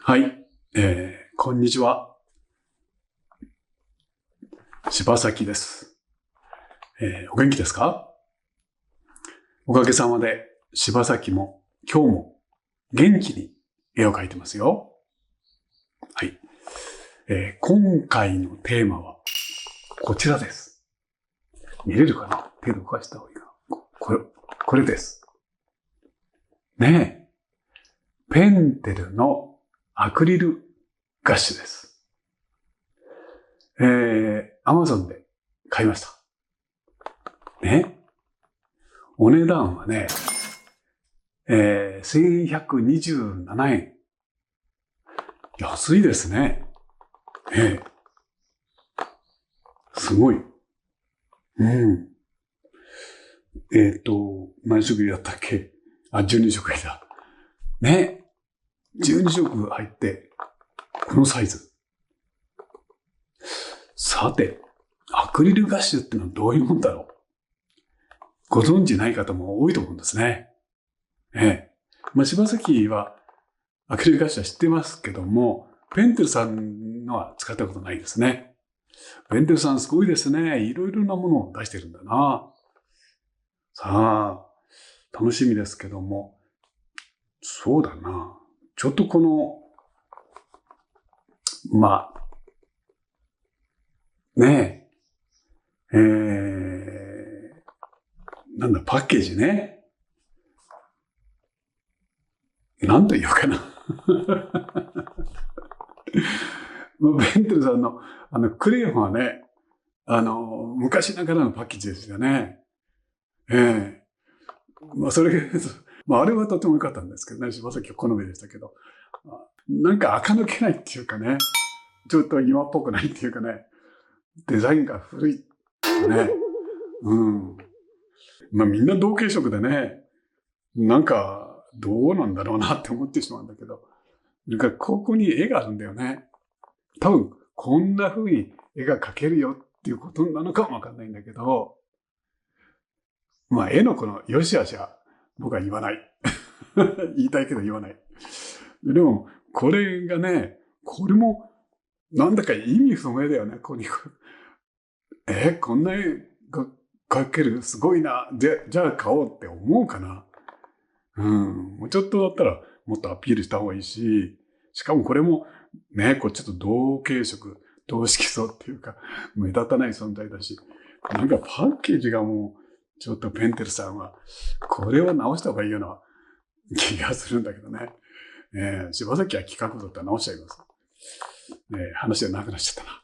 はい、こんにちは。柴崎です。お元気ですか？おかげさまで柴崎も今日も元気に絵を描いてますよ。はい、今回のテーマはこちらです。見れるかな？手で動かした方がいいかな。これです。ねえ。ペンテルのアクリルガッシュです。Amazon で買いました。ね。お値段はね、1127円。安いですね。すごい。うん。何色やったっけ？12色だ。ね。12色入って、このサイズ。さて、アクリルガッシュってのはどういうもんだろう？ご存知ない方も多いと思うんですね。柴崎はアクリルガッシュは知ってますけども、ペンテルさんのは使ったことないですね。ペンテルさんすごいですね。いろいろなものを出してるんだな。さあ、楽しみですけども。そうだな。ちょっとこの、ねえ、パッケージね。なんと言うかな。ペンテルさんの、クレヨンはね、昔ながらのパッケージですよね。それ、あれはとても良かったんですけどね、柴崎は好みでしたけど。なんか垢抜けないっていうかね、ちょっと今っぽくないっていうかね、デザインが古いね。みんな同系色でね、なんかどうなんだろうなって思ってしまうんだけど、ここに絵があるんだよね。多分こんな風に絵が描けるよっていうことなのかもわかんないんだけど、絵のこの良し悪しは僕は言わない。言いたいけど言わない。でも、これがね、これもなんだか意味不明だよね。こんな絵が描けるすごいな。じゃあ買おうって思うかな。もうちょっとだったらもっとアピールした方がいいし、しかもこれもね、ちょっと同系色、同色素っていうか、目立たない存在だし、なんかパッケージがもう、ちょっとペンテルさんは、これは直した方がいいような気がするんだけどね。柴崎は企画だったら直しちゃいます。話がなくなっちゃったな。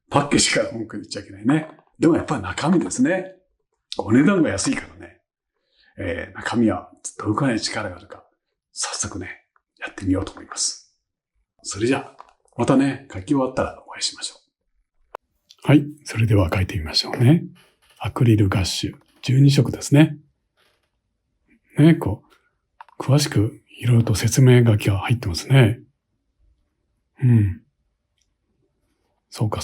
パッケージから文句言っちゃいけないね。でもやっぱり中身ですね。お値段が安いからね。中身はどのくらい力があるか、早速ね、やってみようと思います。それじゃあ、またね、書き終わったらお会いしましょう。はい、それでは書いてみましょうね。アクリルガッシュ、12色ですね。詳しくいろいろと説明書きが入ってますね。そうか。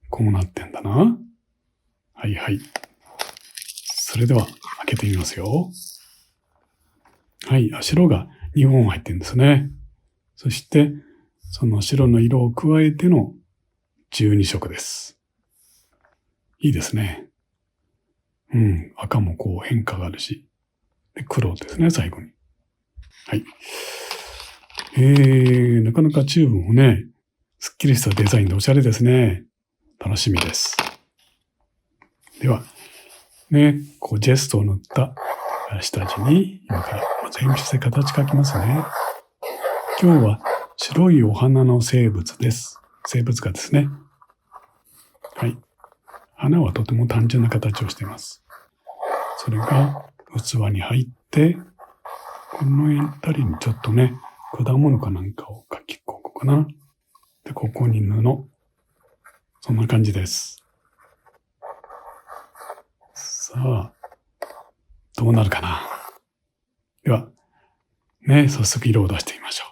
こうなってんだな。はい。それでは開けてみますよ。はい、白が2本入ってるんですね。そして、その白の色を加えての12色です。いいですね。赤も変化があるし。で、黒ですね、最後に。はい。なかなかチューブもね、すっきりしたデザインでおしゃれですね。楽しみです。では、ジェストを塗った下地に、今から鉛筆で形描きますね。今日は白いお花の生物です。生物画ですね。はい。花はとても単純な形をしています。それが器に入って、この辺りにちょっとね、果物かなんかを描きここかな。で、ここに布。そんな感じです。さあ、どうなるかな。では、早速色を出してみましょ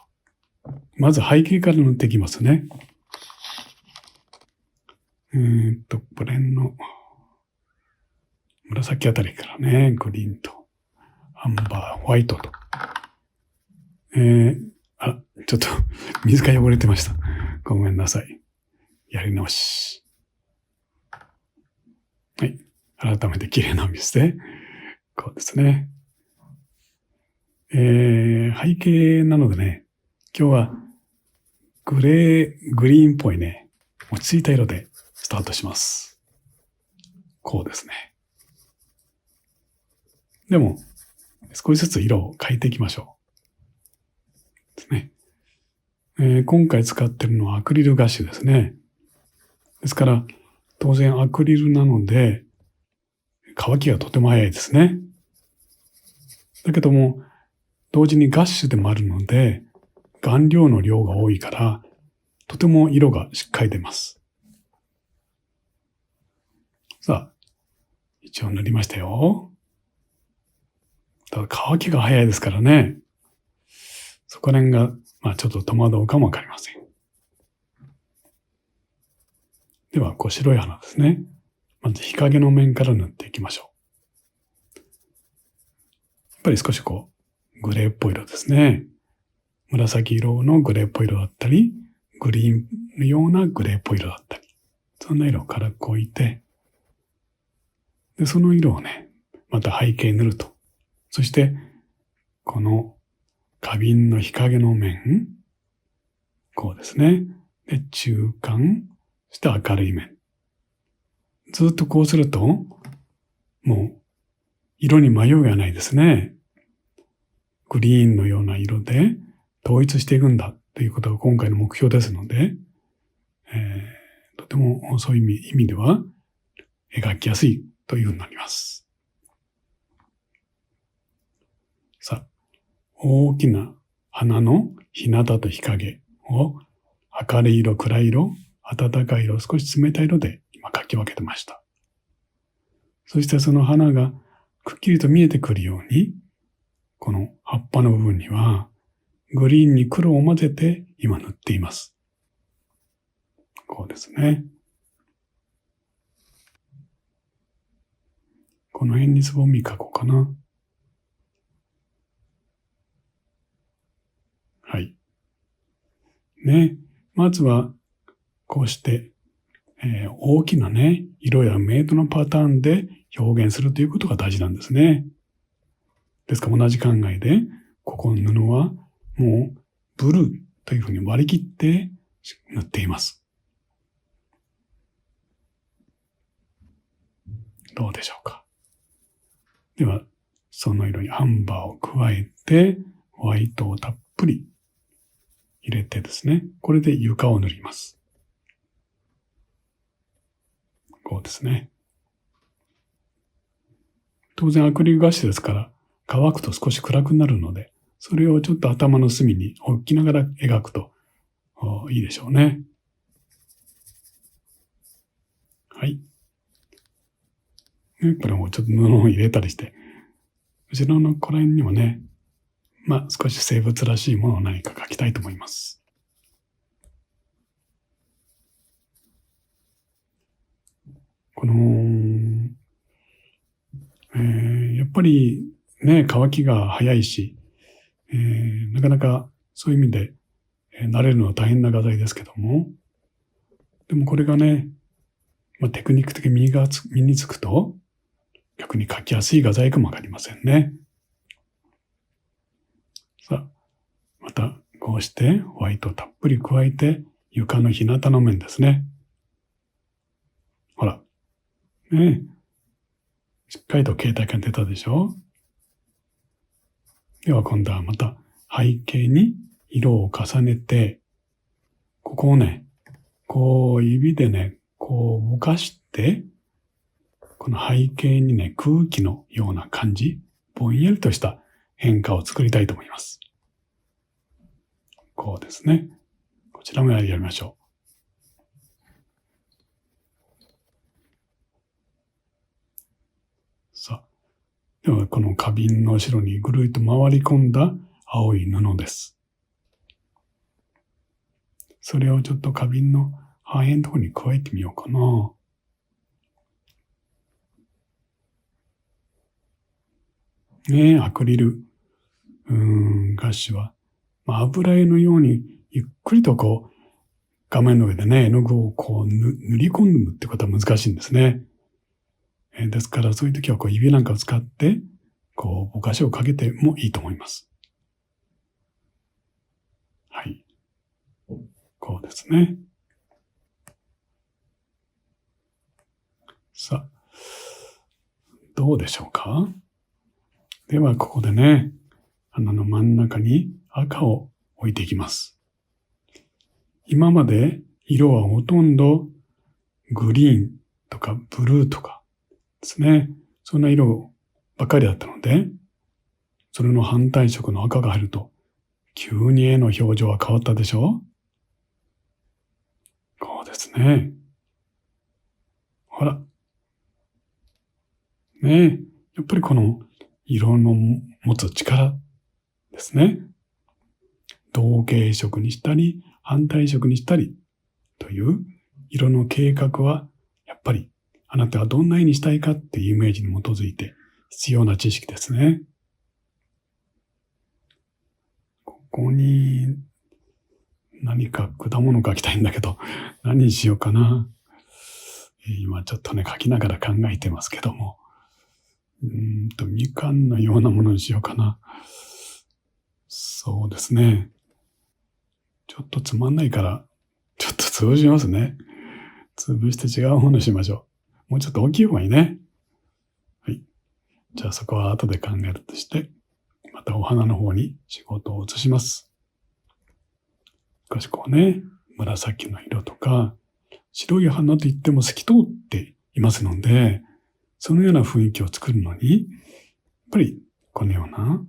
う。まず背景から塗っていきますね。これの紫あたりからね、グリーンとアンバー、ホワイトと。ちょっと水が汚れてました。ごめんなさい。やり直し。はい。改めて綺麗な水で、こうですね。背景なのでね、今日はグリーンっぽいね、落ち着いた色でスタートします。こうですね。でも、少しずつ色を変えていきましょう。ですね。今回使っているのはアクリルガッシュですね。ですから、当然アクリルなので、乾きがとても早いですね。だけども、同時にガッシュでもあるので、顔料の量が多いから、とても色がしっかり出ます。さあ、一応塗りましたよ。ただ乾きが早いですからね。そこら辺が、ちょっと戸惑うかもわかりません。では、白い花ですね。まず日陰の面から塗っていきましょう。やっぱり少しグレーっぽい色ですね。紫色のグレーっぽい色だったり、グリーンのようなグレーっぽい色だったり、そんな色を軽く置いて、で、その色をね、また背景に塗ると。そして、この花瓶の日陰の面、こうですね。で、中間、そして明るい面。ずっとこうすると、もう、色に迷いがないですね。グリーンのような色で統一していくんだということが今回の目標ですので、とてもそういう意味では描きやすいというふうになります。さあ、大きな花の日向と日陰を明るい色、暗い色、暖かい色、少し冷たい色で今描き分けてました。そしてその花がくっきりと見えてくるように、この葉っぱの部分にはグリーンに黒を混ぜて今塗っています。こうですね。この辺につぼみ描こうかな。はい。ね。まずはこうして、大きなね、色や明度のパターンで表現するということが大事なんですね。ですから同じ考えで、ここの布はもうブルーというふうに割り切って塗っています。どうでしょうか。では、その色にアンバーを加えて、ホワイトをたっぷり入れてですね、これで床を塗ります。こうですね。当然アクリルガッシュですから、乾くと少し暗くなるので、それをちょっと頭の隅に置きながら描くといいでしょうね。はい。これもちょっと布を入れたりして、後ろのこの辺にもね、少し生物らしいものを何か描きたいと思います。この、やっぱりね、乾きが早いし、なかなかそういう意味で、慣れるのは大変な画材ですけども、でもこれがね、テクニック的に身につくと、逆に描きやすい画材かもわかりませんね。さあ、またこうしてホワイトをたっぷり加えて、床の日向の面ですね。ほら、ね、しっかりと形態感出たでしょ。では今度はまた背景に色を重ねて、ここをね、指でね、ぼかして、この背景にね、空気のような感じ、ぼんやりとした変化を作りたいと思います。こうですね。こちらもやりましょう。さあ、ではこの花瓶の後ろにぐるりと回り込んだ青い布です。それをちょっと花瓶の半円のところに加えてみようかな。ねえ、アクリルガッシュは、油絵のようにゆっくりと画面の上でね、絵の具を塗り込むってことは難しいんですね。ですから、そういう時は指なんかを使って、ぼかしをかけてもいいと思います。はい。こうですね。さあ、どうでしょうか？では、ここでね、花の真ん中に赤を置いていきます。今まで色はほとんどグリーンとかブルーとかですね。そんな色ばかりだったので、それの反対色の赤が入ると、急に絵の表情は変わったでしょ？こうですね。ほら。ねえ。やっぱりこの色の持つ力ですね。同系色にしたり、反対色にしたりという色の計画は、やっぱりあなたがどんな絵にしたいかっていうイメージに基づいて必要な知識ですね。ここに何か果物描きたいんだけど、何にしようかな。今ちょっとね、描きながら考えてますけども。みかんのようなものにしようかな。そうですね。ちょっとつまんないから、ちょっと潰しますね。潰して違うものにしましょう。もうちょっと大きい方がいいね。はい。じゃあそこは後で考えるとして、またお花の方に仕事を移します。少し紫の色とか、白い花といっても透き通っていますので、そのような雰囲気を作るのに、やっぱりこのような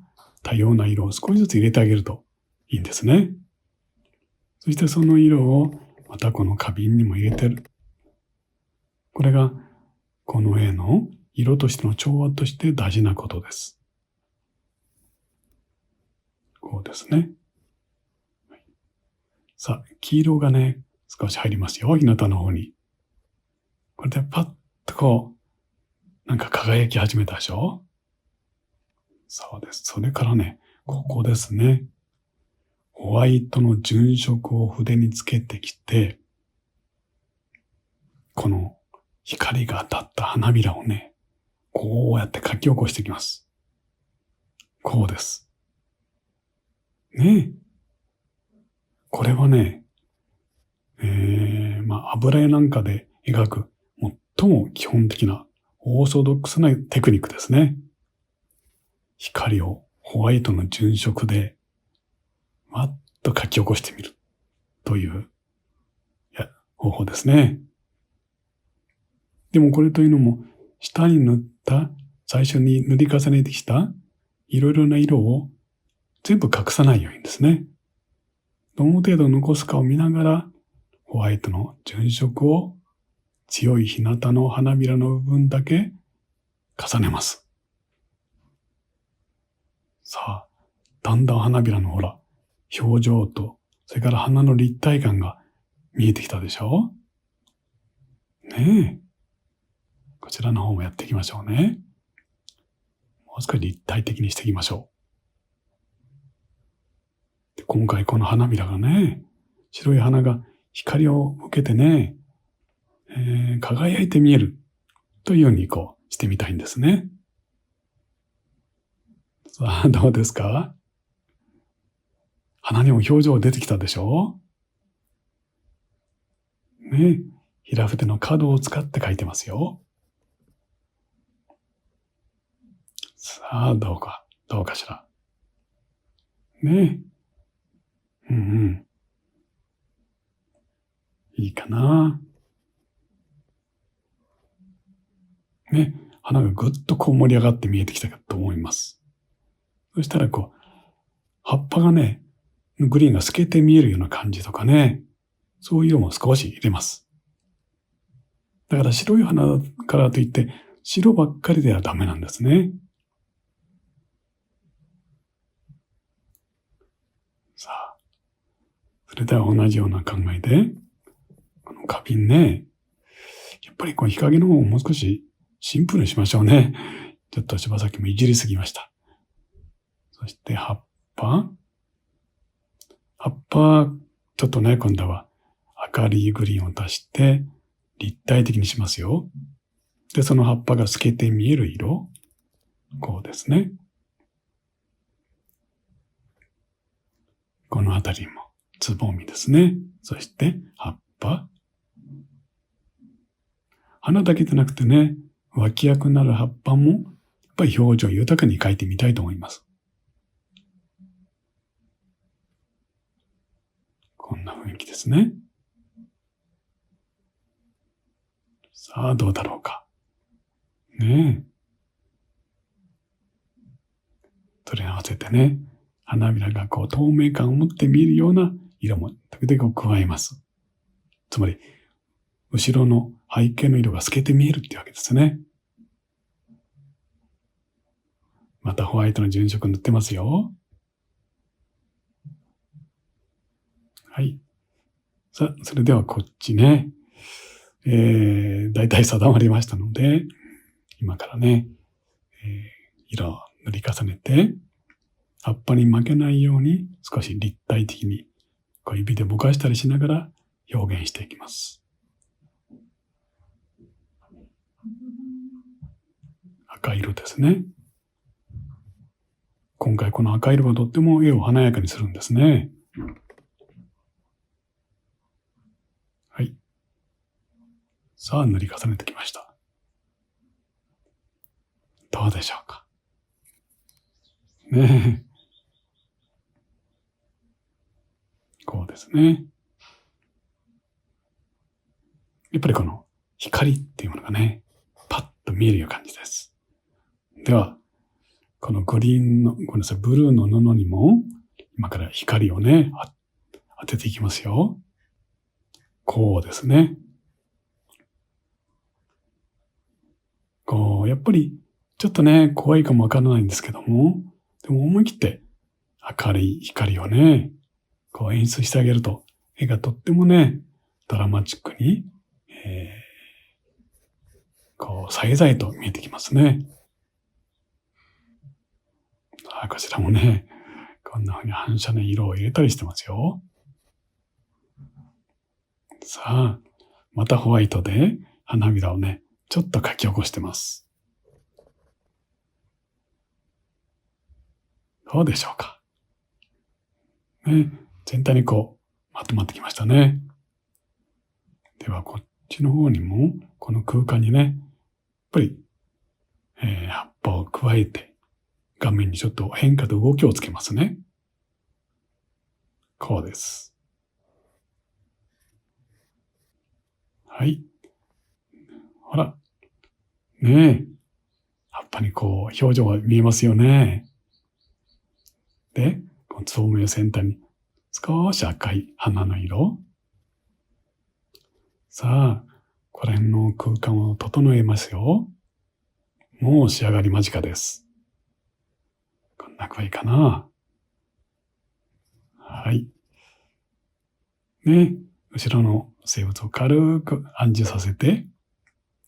多様な色を少しずつ入れてあげるといいんですね。そしてその色をまたこの花瓶にも入れてる。これがこの絵の色としての調和として大事なことです。こうですね。さあ、黄色がね、少し入りますよ、日向の方に。これでパッとなんか輝き始めたでしょ？そうです。それからね、ここですね。ホワイトの純色を筆につけてきて、この光が当たった花びらをね、こうやって書き起こしていきます。こうです。ねえ。これはね、油絵なんかで描く最も基本的なオーソドックスなテクニックですね。光をホワイトの純色でわっと書き起こしてみるという方法ですね。でもこれというのも、下に塗った最初に塗り重ねてきたいろいろな色を全部隠さないようにですね。どの程度残すかを見ながら、ホワイトの純色を強い日向の花びらの部分だけ重ねます。さあ、だんだん花びらの表情と、それから花の立体感が見えてきたでしょ？ねえ。こちらの方もやっていきましょうね。もう少し立体的にしていきましょう。で今回この花びらがね、白い花が光を受けてね、輝いて見えるというようにしてみたいんですね。さあ、どうですか？花にも表情出てきたでしょ？ね、平筆の角を使って描いてますよ。さあ、どうかしら。ね。いいかな。ね、花がぐっと盛り上がって見えてきたかと思います。そしたら葉っぱがね、グリーンが透けて見えるような感じとかね、そういう色も少し入れます。だから白い花からといって白ばっかりではダメなんですね。さあ、それでは同じような考えで、この花瓶ね、やっぱり日陰の方をもう少しシンプルにしましょうね。ちょっと柴崎もいじりすぎました。そして葉っぱちょっとね、今度は明るいグリーンを足して立体的にしますよ。で、その葉っぱが透けて見える色。こうですね。この辺りもつぼみですね。そして葉っぱ。花だけでなくてね、脇役になる葉っぱも、やっぱり表情豊かに描いてみたいと思います。こんな雰囲気ですね。さあ、どうだろうか。ねえ。それに合わせてね、花びらがこう透明感を持って見えるような色も時々加えます。つまり、後ろの背景の色が透けて見えるっていうわけですね。またホワイトの純色塗ってますよ。はい。さあ、それではこっちね。だいたい定まりましたので、今からね、色を塗り重ねて、葉っぱに負けないように少し立体的に小指でぼかしたりしながら表現していきます。赤色ですね。今回この赤色がとっても絵を華やかにするんですね。はい。さあ塗り重ねてきました。どうでしょうか。ねえ。こうですね。やっぱりこの光っていうものがね、パッと見える感じです。では、このグリーンの、ごめんなさい、ブルーの布にも、今から光をね、当てていきますよ。こうですね。こう、やっぱり、ちょっとね、怖いかもわからないんですけども、でも思い切って明るい光をね、こう演出してあげると、絵がとってもね、ドラマチックに、こう、さえざえと見えてきますね。こちらもね、こんな風に反射の色を入れたりしてますよ。さあ、またホワイトで花びらをね、ちょっと描き起こしてます。どうでしょうか。ね、全体にこう、まとまってきましたね。では、こっちの方にも、この空間にね、やっぱり、葉っぱを加えて、画面にちょっと変化と動きをつけますね。こうです。はい。ほら。ねえ。葉っぱにこう、表情が見えますよね。で、このつぼみの先端に少し赤い花の色。さあ、これの空間を整えますよ。もう仕上がり間近です。こんな具合かな。はい。ね、後ろの生物を軽く暗示させて、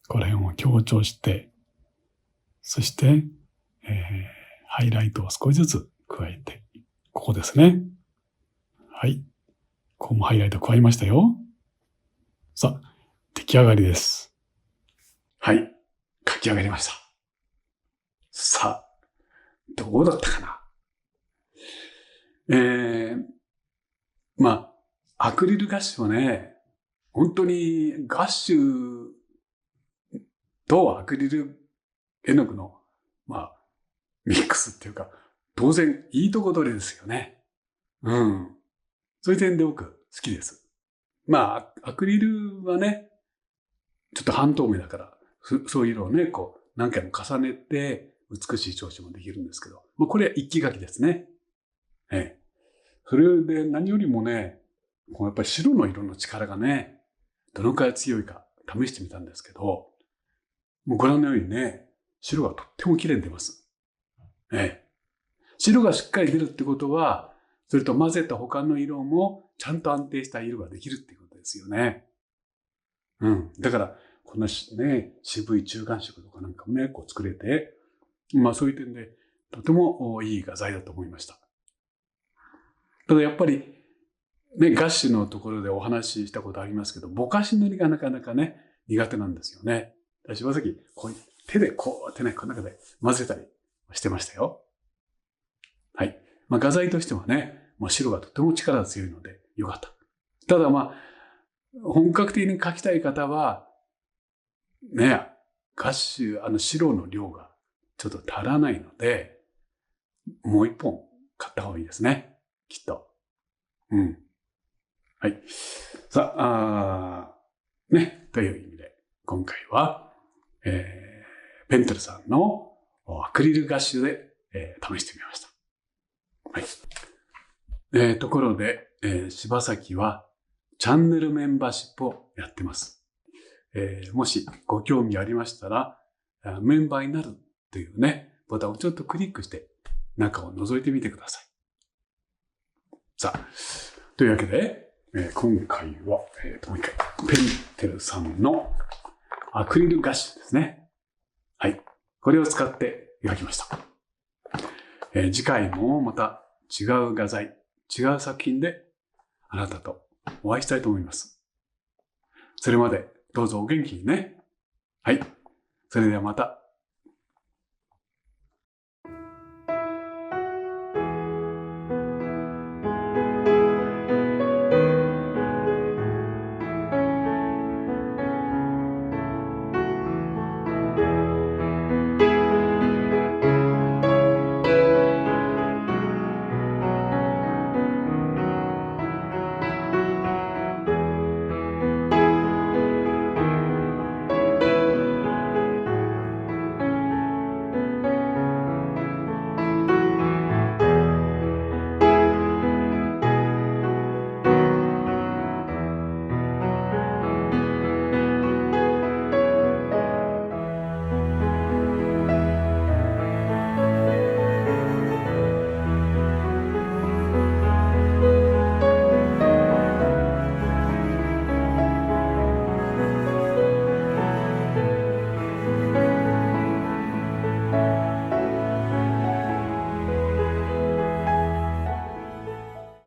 これを強調して、そして、ハイライトを少しずつ加えて、ここですね。はい。ここもハイライト加えましたよ。さあ、出来上がりです。はい。書き上がりました。さあ、どうだったかな。まあ、アクリルガッシュはね、本当にガッシュとアクリル絵の具の、まあ、ミックスっていうか、当然いいとこ取りですよね。うん。そういう点で僕好きです。まあ、アクリルはね、ちょっと半透明だから、そういう色をね、こう、何回も重ねて、美しい調子もできるんですけど、まあ、これは一気書きですね。ええ。それで何よりもね、こうやっぱり白の色の力がね、どのくらい強いか試してみたんですけど、もうご覧のようにね、白がとっても綺麗に出ます。ええ。白がしっかり出るってことは、それと混ぜた他の色もちゃんと安定した色ができるっていうことですよね。うん。だから、こんなね、渋い中間色とかなんかもね、こう作れて、まあそういう点で、とてもいい画材だと思いました。ただやっぱり、ね、ガッシュのところでお話ししたことありますけど、ぼかし塗りがなかなかね、苦手なんですよね。私はさっき、こう手でこうやってね、この中で混ぜたりしてましたよ。はい。画材としてはね、もう白がとても力が強いのでよかった。ただ本格的に描きたい方は、ね、ガッシュ、白の量がちょっと足らないので、もう一本買った方がいいですね。きっと。うん。はい。さあ、という意味で、今回は、ペンテルさんのアクリルガッシュで、試してみました。はい。ところで、柴崎はチャンネルメンバーシップをやってます。もしご興味ありましたら、メンバーになるというね、ボタンをちょっとクリックして中を覗いてみてください。さあ、というわけで、今回は、もう一回、ペンテルさんのアクリルガッシュですね。はい。これを使って描きました。次回もまた違う画材、違う作品であなたとお会いしたいと思います。それまでどうぞお元気にね。はい。それではまた。